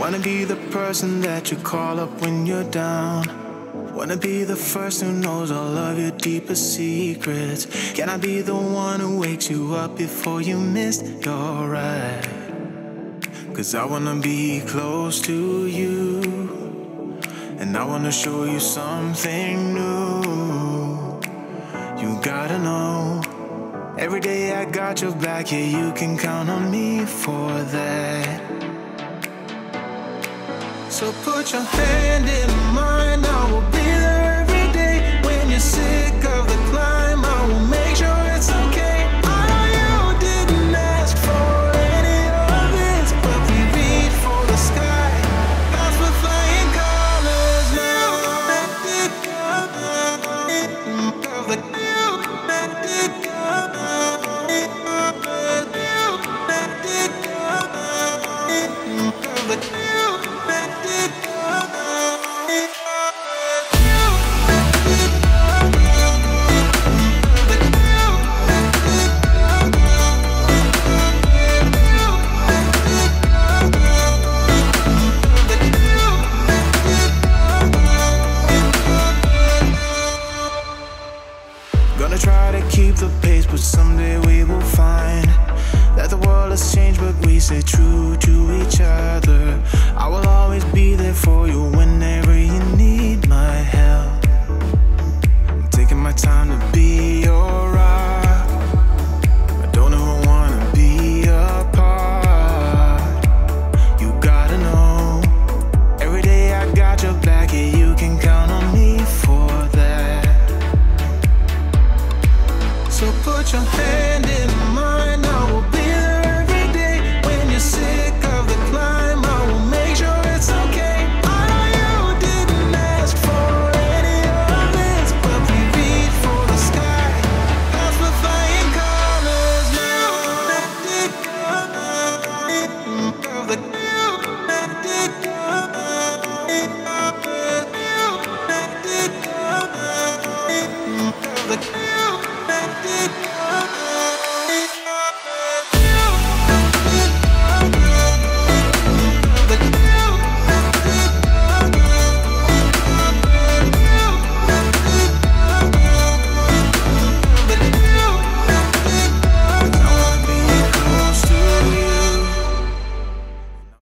Wanna be the person that you call up when you're down. Wanna be the first who knows all of your deepest secrets. Can I be the one who wakes you up before you missed your ride? 'Cause I wanna be close to you, and I wanna show you something new. You gotta know, every day I got your back, yeah, you can count on me for that. So put your hand in mine, I will be there every day when you're sick of the climb.